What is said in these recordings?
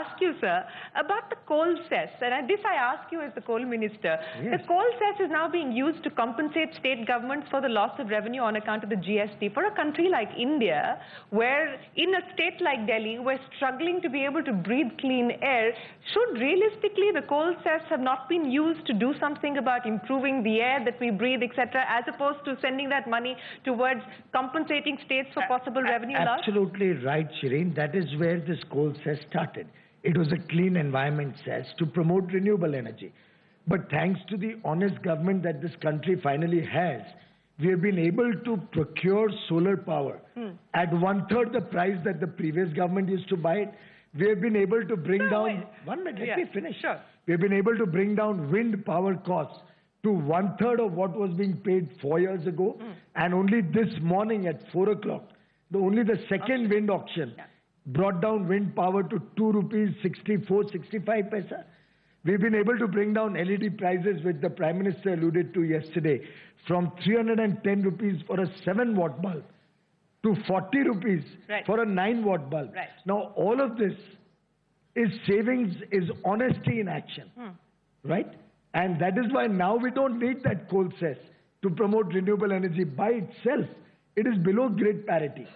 ask you, sir, about the coal cess. And this I ask you as the coal minister. Yes. The coal cess is now being used to compensate state governments for the loss of revenue on account of the GST. For a country like India, where in a state like Delhi, we're struggling to be able to breathe clean air, should realistically the coal cess have not been used to do something about improving the air that we breathe, etc., as opposed to sending that money towards compensating states for possible revenue loss? Absolutely right, Shereen. That is where this coal cess started. It was a clean environment cess to promote renewable energy. But thanks to the honest government that this country finally has, we have been able to procure solar power at 1/3 the price that the previous government used to buy it. We have been able to bring down... One minute, let me finish. Sure. We have been able to bring down wind power costs to 1/3 of what was being paid 4 years ago. And only this morning at 4 o'clock, only the second wind auction brought down wind power to 2 rupees 65 paisa. We've been able to bring down LED prices, which the Prime Minister alluded to yesterday, from 310 rupees for a 7-watt bulb to 40 rupees for a 9-watt bulb. Right. Now, all of this is savings, is honesty in action, right? And that is why now we don't need that coal cess to promote renewable energy by itself. It is below grid parity.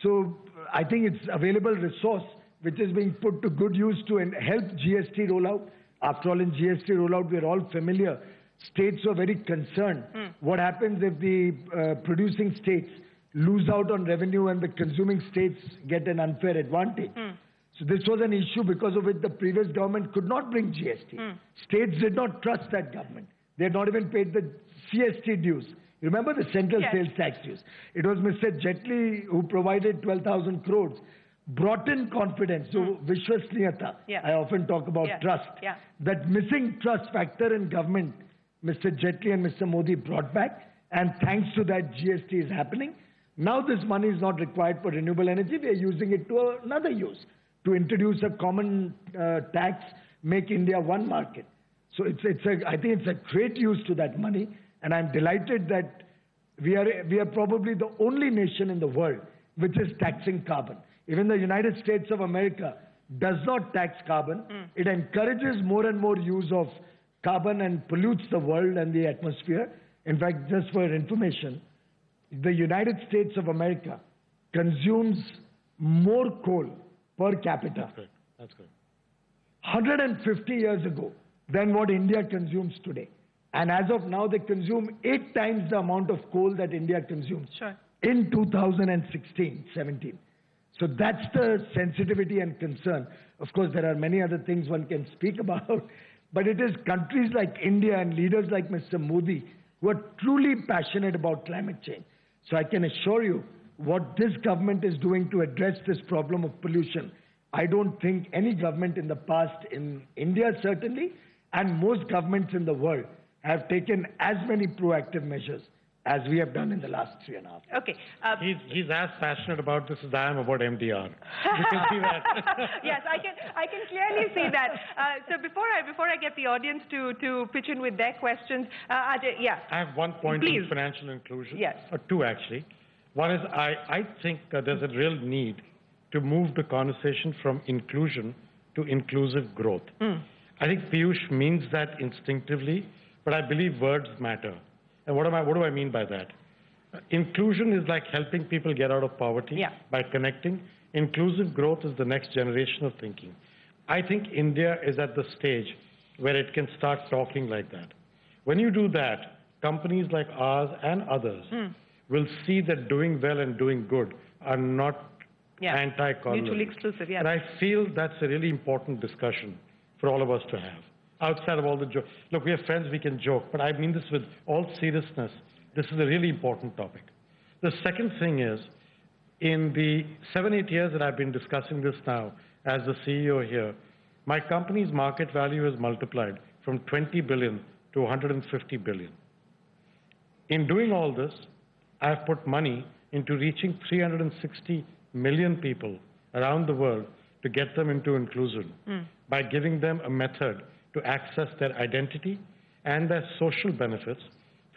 So I think it's available resource which is being put to good use to help GST rollout. After all, in GST rollout, we're all familiar. States are very concerned. What happens if the producing states lose out on revenue and the consuming states get an unfair advantage? So this was an issue because of which the previous government could not bring GST. States did not trust that government. They had not even paid the CST dues. You remember the central sales tax dues? It was Mr. Jetli who provided 12,000 crores, brought in confidence. So Vishwasniyata, I often talk about trust. That missing trust factor in government, Mr. Jetli and Mr. Modi brought back. And thanks to that, GST is happening. Now this money is not required for renewable energy. We are using it to another use, to introduce a common tax, make India one market. So I think it's a great use to that money. And I'm delighted that we are probably the only nation in the world which is taxing carbon. Even the United States of America does not tax carbon. It encourages more and more use of carbon and pollutes the world and the atmosphere. In fact, just for your information, the United States of America consumes more coal per capita. That's good. 150 years ago than what India consumes today. And as of now, they consume 8 times the amount of coal that India consumes in 2016-17. So that's the sensitivity and concern. Of course, there are many other things one can speak about, but it is countries like India and leaders like Mr. Modi who are truly passionate about climate change. So I can assure you what this government is doing to address this problem of pollution. I don't think any government in the past, in India certainly, and most governments in the world, have taken as many proactive measures as we have done in the last 3.5 years. Okay. He's as passionate about this as I am about MDR. You can see that. Yes, I can clearly see that. So before I get the audience to pitch in with their questions, Ajay, I have one point on financial inclusion. Yes. Or two, actually. One is I think there's a real need to move the conversation from inclusion to inclusive growth. I think Piyush means that instinctively, but I believe words matter. And what do I mean by that? Inclusion is like helping people get out of poverty by connecting. Inclusive growth is the next generation of thinking. I think India is at the stage where it can start talking like that. When you do that, companies like ours and others will see that doing well and doing good are not anti-colonial. Mutually exclusive, And I feel that's a really important discussion for all of us to have. Outside of all the jokes. Look, we are friends, we can joke, but I mean this with all seriousness. This is a really important topic. The second thing is, in the 7-8 years that I've been discussing this now as the CEO here, my company's market value has multiplied from 20 billion to 150 billion. In doing all this, I've put money into reaching 360 million people around the world to get them into inclusion by giving them a method to access their identity and their social benefits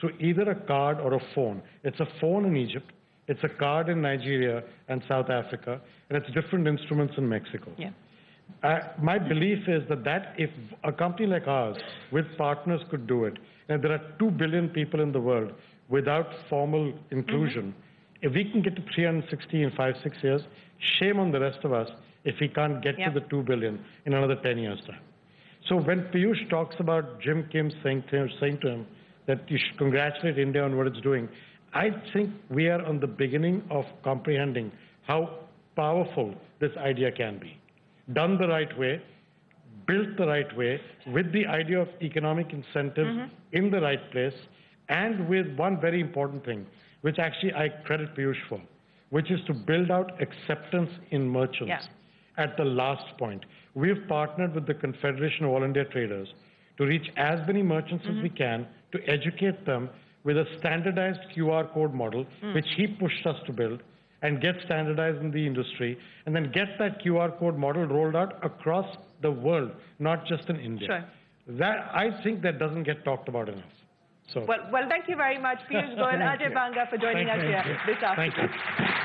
through either a card or a phone. It's a phone in Egypt, it's a card in Nigeria and South Africa, and it's different instruments in Mexico. My belief is that if a company like ours with partners could do it, and there are 2 billion people in the world without formal inclusion, if we can get to 360 in 5-6 years, shame on the rest of us if we can't get to the 2 billion in another 10 years' time. So when Piyush talks about Jim Kim saying to him that you should congratulate India on what it's doing, I think we are on the beginning of comprehending how powerful this idea can be. Done the right way, built the right way, with the idea of economic incentives in the right place, and with one very important thing, which actually I credit Piyush for, which is to build out acceptance in merchants at the last point. We've partnered with the Confederation of All India Traders to reach as many merchants as we can to educate them with a standardized QR code model, which he pushed us to build, and get standardized in the industry, and then get that QR code model rolled out across the world, not just in India. Sure. That, I think that doesn't get talked about enough. So. Well, thank you very much, Piyush Goyal, Ajay Banga, for joining us here this afternoon. Thank you.